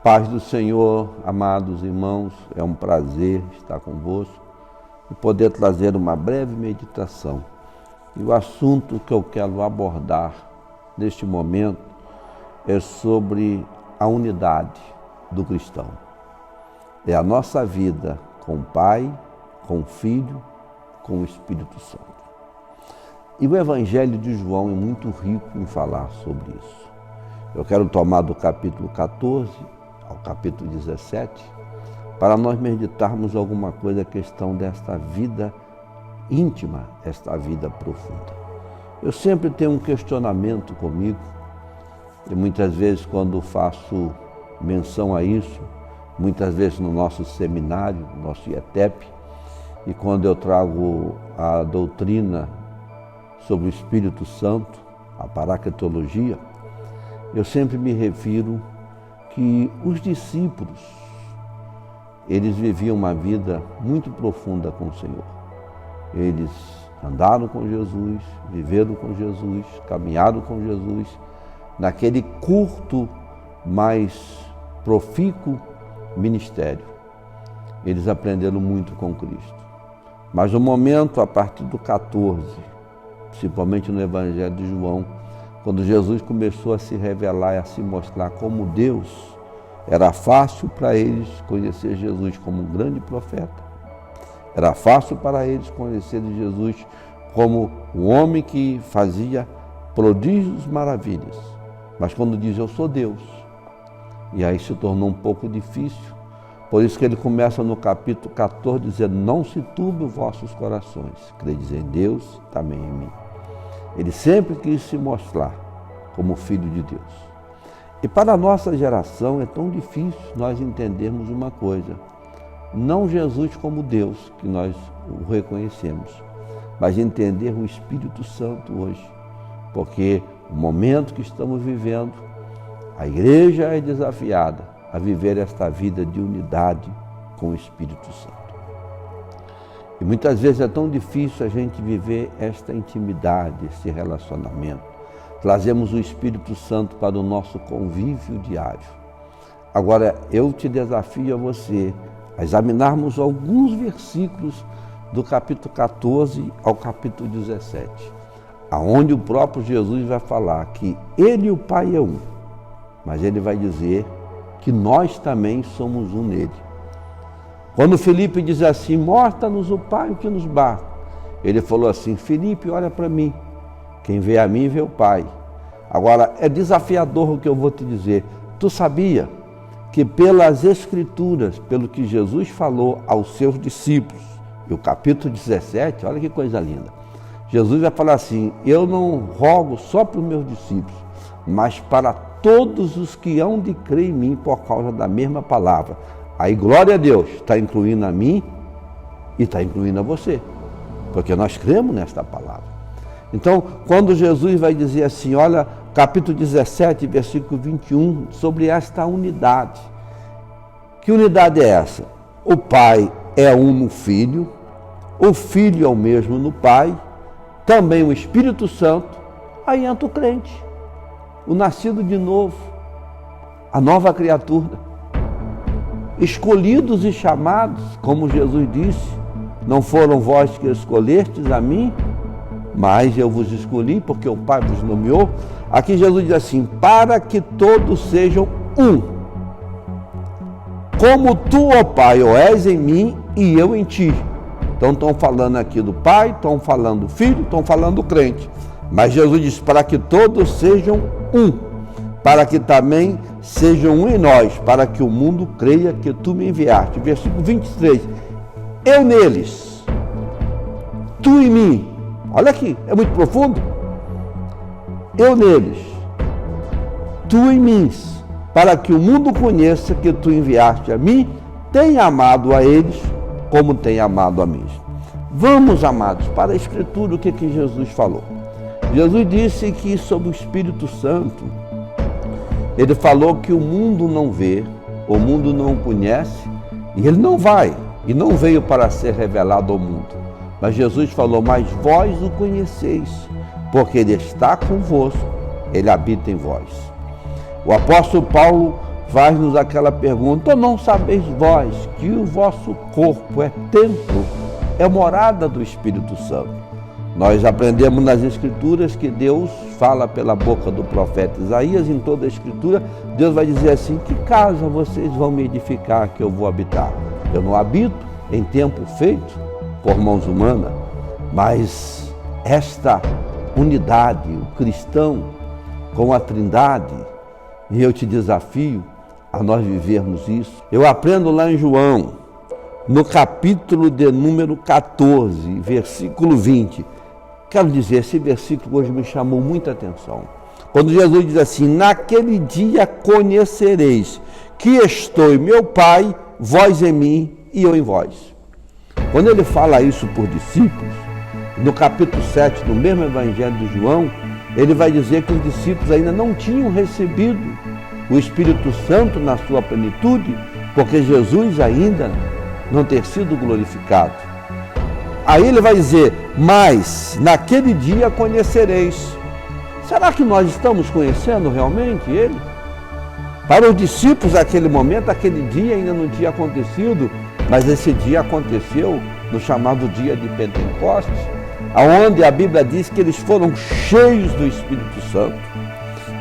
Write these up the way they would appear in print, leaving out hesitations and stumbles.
Paz do Senhor, amados irmãos, é um prazer estar convosco e poder trazer uma breve meditação. E o assunto que eu quero abordar neste momento é sobre a unidade do cristão. É a nossa vida com o Pai, com o Filho, com o Espírito Santo. E o Evangelho de João é muito rico em falar sobre isso. Eu quero tomar do capítulo 14 ao capítulo 17, para nós meditarmos alguma coisa, a questão desta vida íntima, esta vida profunda. Eu sempre tenho um questionamento comigo, e muitas vezes quando faço menção a isso, muitas vezes no nosso seminário, no nosso IETEP, e quando eu trago a doutrina sobre o Espírito Santo, a paracletologia, eu sempre me refiro que os discípulos, eles viviam uma vida muito profunda com o Senhor. Eles andaram com Jesus, viveram com Jesus, caminharam com Jesus, naquele curto, mas profícuo ministério. Eles aprenderam muito com Cristo. Mas no momento, a partir do 14, principalmente no Evangelho de João, quando Jesus começou a se revelar e a se mostrar como Deus, era fácil para eles conhecer Jesus como um grande profeta. Era fácil para eles conhecer Jesus como um homem que fazia prodígios, maravilhas. Mas quando diz eu sou Deus, e aí se tornou um pouco difícil. Por isso que ele começa no capítulo 14 dizendo, não se turbe os vossos corações, credes em Deus, também em mim. Ele sempre quis se mostrar como Filho de Deus. E para a nossa geração é tão difícil nós entendermos uma coisa. Não Jesus como Deus, que nós o reconhecemos, mas entender o Espírito Santo hoje. Porque o momento que estamos vivendo, a igreja é desafiada a viver esta vida de unidade com o Espírito Santo. E muitas vezes é tão difícil a gente viver esta intimidade, esse relacionamento. Trazemos o Espírito Santo para o nosso convívio diário. Agora, eu te desafio a você a examinarmos alguns versículos do capítulo 14 ao capítulo 17, aonde o próprio Jesus vai falar que Ele e o Pai é um, mas Ele vai dizer que nós também somos um nele. Quando Filipe diz assim, mostra-nos o Pai, o que nos basta. Ele falou assim, Filipe, olha para mim, quem vê a mim vê o Pai. Agora, é desafiador o que eu vou te dizer. Tu sabia que pelas Escrituras, pelo que Jesus falou aos seus discípulos, e o capítulo 17, olha que coisa linda. Jesus vai falar assim, eu não rogo só para os meus discípulos, mas para todos os que hão de crer em mim por causa da mesma palavra. Aí, glória a Deus, está incluindo a mim e está incluindo a você, porque nós cremos nesta palavra. Então, quando Jesus vai dizer assim, olha, capítulo 17, versículo 21, sobre esta unidade. Que unidade é essa? O Pai é um no Filho, o Filho é o mesmo no Pai, também o Espírito Santo, aí entra o crente, o nascido de novo, a nova criatura. Escolhidos e chamados, como Jesus disse, não foram vós que escolhestes a mim, mas eu vos escolhi porque o Pai vos nomeou. Aqui Jesus diz assim, para que todos sejam um. Como tu, ó Pai, ó és em mim e eu em ti. Então estão falando aqui do Pai, estão falando do Filho, estão falando do crente. Mas Jesus diz, para que todos sejam um. Para que também sejam um em nós, para que o mundo creia que tu me enviaste. Versículo 23. Eu neles, tu em mim. Olha aqui, é muito profundo. Eu neles, tu em mim, para que o mundo conheça que tu enviaste a mim, tenha amado a eles como tem amado a mim. Vamos, amados, para a Escritura, o que Jesus falou. Jesus disse que sobre o Espírito Santo, ele falou que o mundo não vê, o mundo não o conhece, e ele não vai, e não veio para ser revelado ao mundo. Mas Jesus falou, mas vós o conheceis, porque ele está convosco, ele habita em vós. O apóstolo Paulo faz-nos aquela pergunta: ou não sabeis vós que o vosso corpo é templo, é morada do Espírito Santo? Nós aprendemos nas Escrituras que Deus fala pela boca do profeta Isaías. Em toda a Escritura, Deus vai dizer assim: que casa vocês vão me edificar que eu vou habitar? Eu não habito em templo feito por mãos humanas, mas esta unidade, o cristão com a Trindade, e eu te desafio a nós vivermos isso. Eu aprendo lá em João, no capítulo de número 14, versículo 20. Quero dizer, esse versículo hoje me chamou muita atenção. Quando Jesus diz assim: naquele dia conhecereis que estou em meu Pai, vós em mim e eu em vós. Quando ele fala isso por discípulos, no capítulo 7, no mesmo evangelho de João, ele vai dizer que os discípulos ainda não tinham recebido o Espírito Santo na sua plenitude, porque Jesus ainda não ter sido glorificado. Aí ele vai dizer: mas naquele dia conhecereis. Será que nós estamos conhecendo realmente ele? Para os discípulos, aquele momento, aquele dia ainda não tinha acontecido, mas esse dia aconteceu no chamado dia de Pentecostes, onde a Bíblia diz que eles foram cheios do Espírito Santo.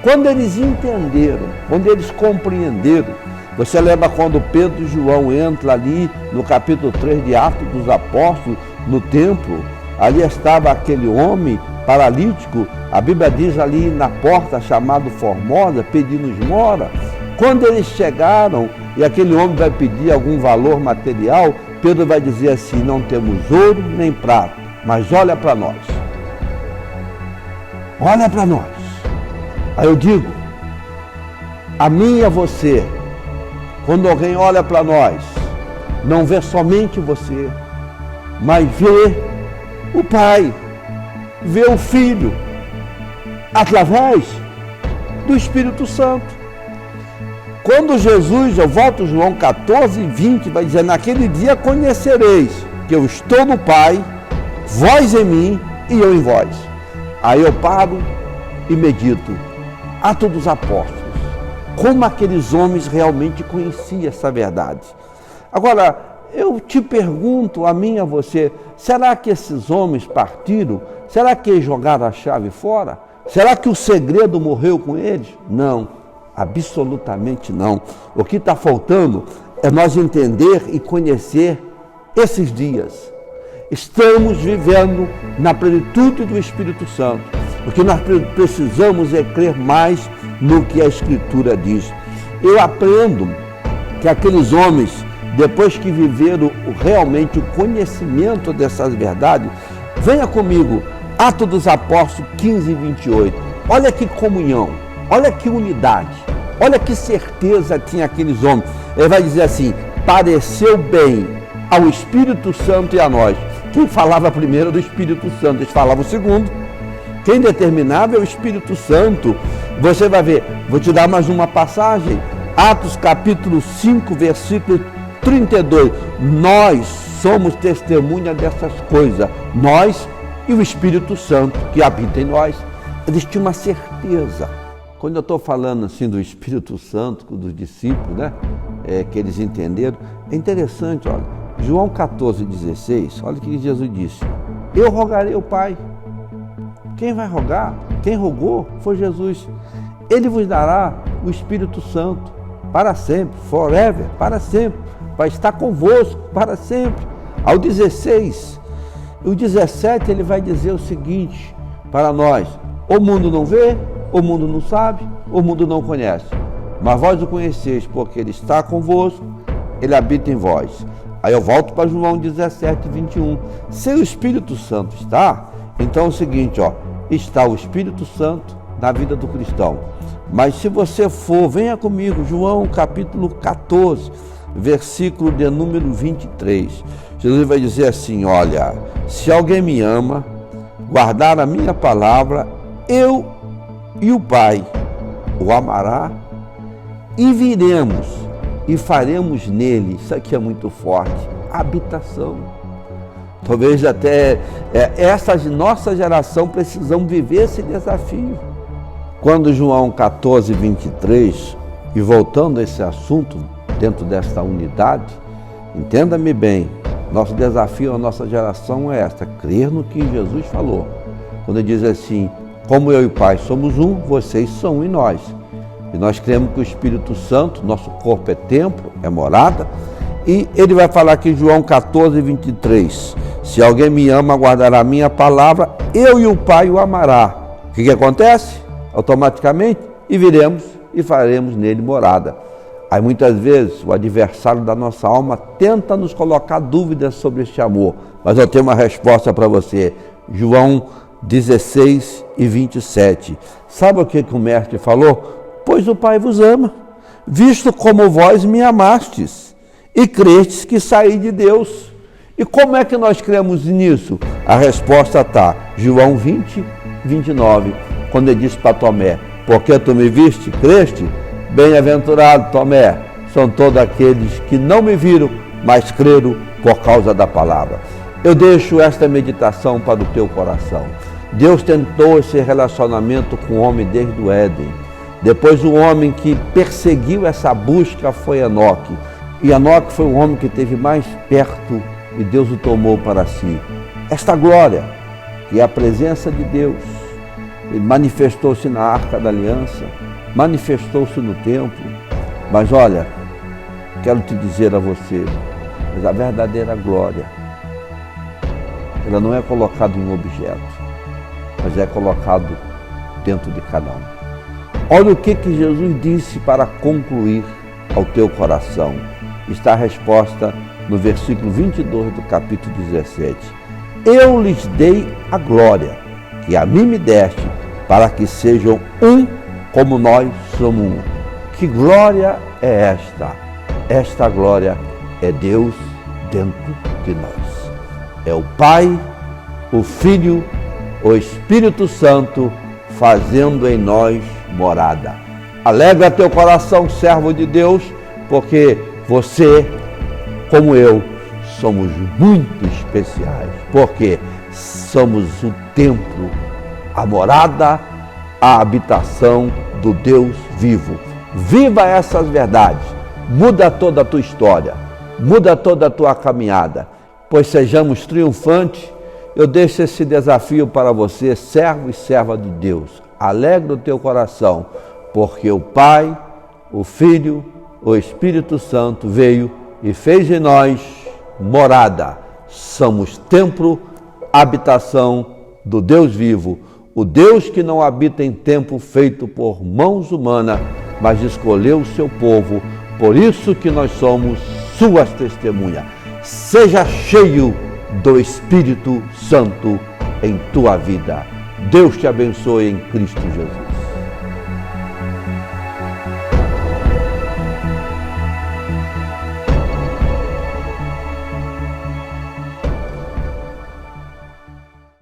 Quando eles entenderam, quando eles compreenderam, você lembra quando Pedro e João entram ali no capítulo 3 de Atos dos Apóstolos, no templo, ali estava aquele homem paralítico, a Bíblia diz ali na porta chamado Formosa, pedindo esmola. Quando eles chegaram e aquele homem vai pedir algum valor material, Pedro vai dizer assim: não temos ouro nem prata, mas olha para nós. Olha para nós. Aí eu digo, a mim e a você, quando alguém olha para nós, não vê somente você, mas vê o Pai, vê o Filho, através do Espírito Santo. Quando Jesus, eu volto João 14, 20, vai dizer: naquele dia conhecereis que eu estou no Pai, vós em mim e eu em vós. Aí eu paro e medito. Atos dos Apóstolos. Como aqueles homens realmente conheciam essa verdade. Agora, eu te pergunto, a mim e a você, será que esses homens partiram? Será que eles jogaram a chave fora? Será que o segredo morreu com eles? Não, absolutamente não. O que está faltando é nós entender e conhecer esses dias. Estamos vivendo na plenitude do Espírito Santo. O que nós precisamos é crer mais no que a Escritura diz. Eu aprendo que aqueles homens, depois que viveram realmente o conhecimento dessas verdades, venha comigo, Atos dos Apóstolos 15, 28. Olha que comunhão, olha que unidade, olha que certeza tinha aqueles homens. Ele vai dizer assim: pareceu bem ao Espírito Santo e a nós. Quem falava primeiro do Espírito Santo, eles falavam o segundo. Quem determinava é o Espírito Santo. Você vai ver, vou te dar mais uma passagem. Atos capítulo 5, versículo 32. Nós somos testemunha dessas coisas. Nós e o Espírito Santo que habita em nós. Eles tinham uma certeza. Quando eu estou falando assim do Espírito Santo, dos discípulos, né? Que eles entenderam. É interessante, olha. João 14, 16. Olha o que Jesus disse: eu rogarei ao Pai. Quem vai rogar? Quem rogou foi Jesus. Ele vos dará o Espírito Santo para sempre, forever, para sempre. Vai estar convosco para sempre. Ao 16, o 17 ele vai dizer o seguinte para nós: o mundo não vê, o mundo não sabe, o mundo não conhece. Mas vós o conheceis, porque ele está convosco, ele habita em vós. Aí eu volto para João 17, 21. Se o Espírito Santo está, então é o seguinte, ó, está o Espírito Santo na vida do cristão. Mas se você for, venha comigo, João capítulo 14, versículo de número 23. Jesus vai dizer assim: olha, se alguém me ama, guardar a minha palavra, eu e o Pai o amará, e viremos e faremos nele, isso aqui é muito forte, habitação. Talvez até essa nossa geração precisamos viver esse desafio. Quando João 14, 23, E voltando a esse assunto, dentro desta unidade, entenda-me bem, nosso desafio à nossa geração é esta, crer no que Jesus falou. Quando ele diz assim, como eu e o Pai somos um, vocês são um em nós. E nós cremos que o Espírito Santo, nosso corpo é templo, é morada. E ele vai falar aqui em João 14, 23. Se alguém me ama, guardará a minha palavra, eu e o Pai o amará. O que acontece? Automaticamente, e viremos e faremos nele morada. Aí muitas vezes o adversário da nossa alma tenta nos colocar dúvidas sobre este amor. Mas eu tenho uma resposta para você. João 16 e 27. Sabe o que o mestre falou? Pois o Pai vos ama, visto como vós me amastes e crestes que saí de Deus. E como é que nós cremos nisso? A resposta está, João 20, 29, quando ele diz para Tomé, porque tu me viste, creste? Bem-aventurado, Tomé, são todos aqueles que não me viram, mas creram por causa da palavra. Eu deixo esta meditação para o teu coração. Deus tentou esse relacionamento com o homem desde o Éden. Depois o homem que perseguiu essa busca foi Enoque. E Enoque foi o homem que esteve mais perto e Deus o tomou para si. Esta glória, que é a presença de Deus, ele manifestou-se na Arca da Aliança, manifestou-se no templo. Mas olha, quero te dizer a você, mas a verdadeira glória, ela não é colocada em um objeto, mas é colocado dentro de cada um. Olha o que Jesus disse para concluir ao teu coração. Está a resposta no versículo 22 do capítulo 17. Eu lhes dei a glória que a mim me deste, para que sejam um como nós somos um. Que glória é esta? Esta glória é Deus dentro de nós. É o Pai, o Filho, o Espírito Santo fazendo em nós morada. Alegra teu coração, servo de Deus, porque você, como eu, somos muito especiais, porque somos o templo, a morada, a habitação do Deus vivo. Viva essas verdades, muda toda a tua história, muda toda a tua caminhada, pois sejamos triunfantes. Eu deixo esse desafio para você, servo e serva de Deus. Alegra o teu coração, porque o Pai, o Filho, o Espírito Santo veio e fez em nós morada. Somos templo, habitação do Deus vivo, o Deus que não habita em templo feito por mãos humanas, mas escolheu o seu povo. Por isso que nós somos suas testemunhas. Seja cheio do Espírito Santo em tua vida. Deus te abençoe em Cristo Jesus.